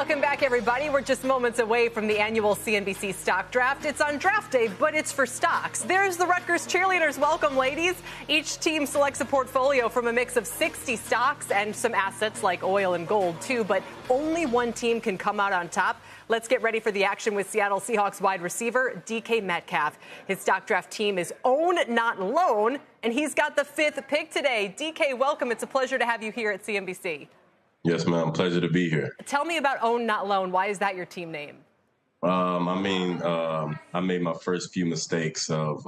Welcome back, everybody. We're just moments away from the annual CNBC stock draft. It's on draft day, but it's for stocks. There's the Rutgers cheerleaders. Welcome, ladies. Each team selects a portfolio from a mix of 60 stocks and some assets like oil and gold, too. But only one team can come out on top. Let's get ready for the action with Seattle Seahawks wide receiver DK Metcalf. His stock draft team is own, not loan, and he's got the 5th pick today. DK, welcome. It's a pleasure to have you here at CNBC. Yes, ma'am. Pleasure to be here. Tell me about Own Not Loan. Why is that your team name? I made my first few mistakes of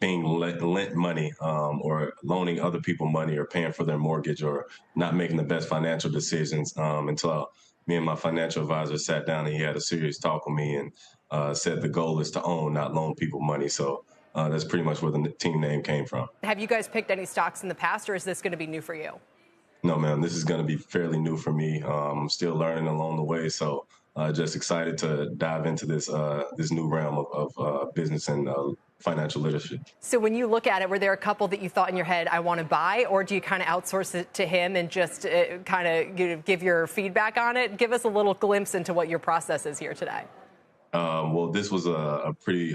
being lent money or loaning other people money or paying for their mortgage or not making the best financial decisions until me and my financial advisor sat down and he had a serious talk with me and said the goal is to own, not loan people money. So that's pretty much where the team name came from. Have you guys picked any stocks in the past, or is this going to be new for you? No, ma'am. This is going to be fairly new for me. I'm still learning along the way, so just excited to dive into this new realm of business and financial literacy. So when you look at it, were there a couple that you thought in your head, I want to buy, or do you kind of outsource it to him and just kind of give your feedback on it? Give us a little glimpse into what your process is here today. Well, this was a pretty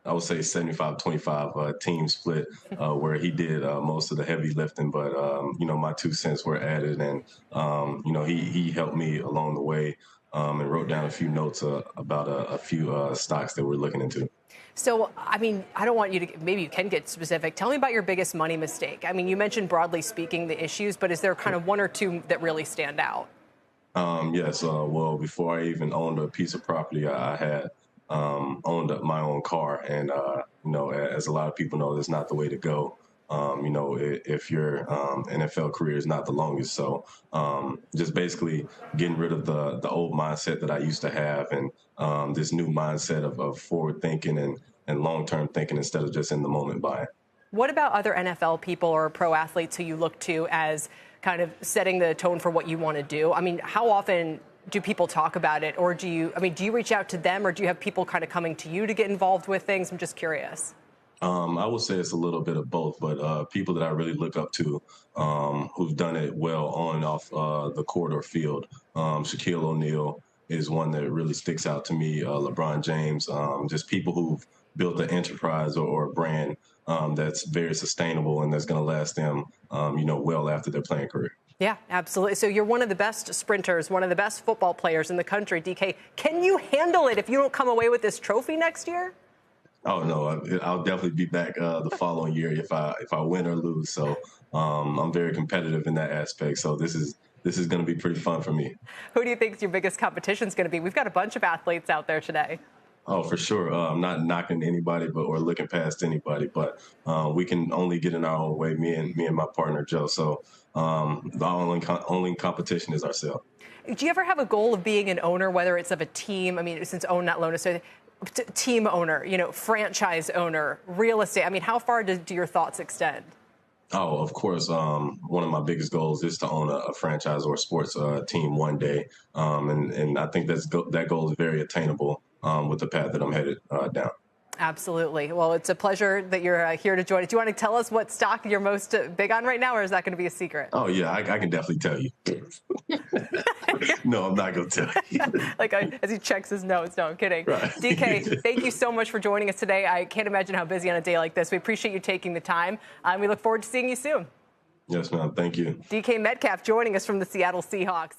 I would say 75-25 team split where he did most of the heavy lifting, but my 2 cents were added, and he helped me along the way and wrote down a few notes about a few stocks that we're looking into. So, I mean, I don't want you to, maybe you can get specific. Tell me about your biggest money mistake. I mean, you mentioned broadly speaking the issues, but is there kind of one or two that really stand out? Yes. Well, before I even owned a piece of property, I had owned my own car. And, as a lot of people know, that's not the way to go. If your NFL career is not the longest. So just basically getting rid of the old mindset that I used to have and this new mindset of forward thinking and long-term thinking instead of just in the moment buying. What about other NFL people or pro athletes who you look to as kind of setting the tone for what you want to do? I mean, how often do people talk about it, or do you reach out to them, or do you have people kind of coming to you to get involved with things? I'm just curious. I would say it's a little bit of both, but people that I really look up to who've done it well on and off the court or field. Shaquille O'Neal is one that really sticks out to me. LeBron James, just people who've built an enterprise or a brand that's very sustainable and that's going to last them, well after their playing career. Yeah, absolutely. So you're one of the best sprinters, one of the best football players in the country, DK. Can you handle it if you don't come away with this trophy next year? Oh, no, I'll definitely be back the following year if I win or lose. So I'm very competitive in that aspect. So this is going to be pretty fun for me. Who do you think your biggest competition is going to be? We've got a bunch of athletes out there today. Oh, for sure. I'm not knocking anybody or looking past anybody, but we can only get in our own way, me and my partner, Joe. So the only competition is ourselves. Do you ever have a goal of being an owner, whether it's of a team? I mean, since own, not loan, so team owner, franchise owner, real estate. I mean, how far do your thoughts extend? Oh, of course. One of my biggest goals is to own a franchise or sports team one day. And I think that goal is very attainable with the path that I'm headed down. Absolutely. Well, it's a pleasure that you're here to join us. Do you want to tell us what stock you're most big on right now, or is that going to be a secret? Oh, yeah, I can definitely tell you. No, I'm not going to tell you. Like as he checks his notes. No, I'm kidding. Right. DK, thank you so much for joining us today. I can't imagine how busy on a day like this. We appreciate you taking the time. We look forward to seeing you soon. Yes, ma'am. Thank you. DK Metcalf joining us from the Seattle Seahawks.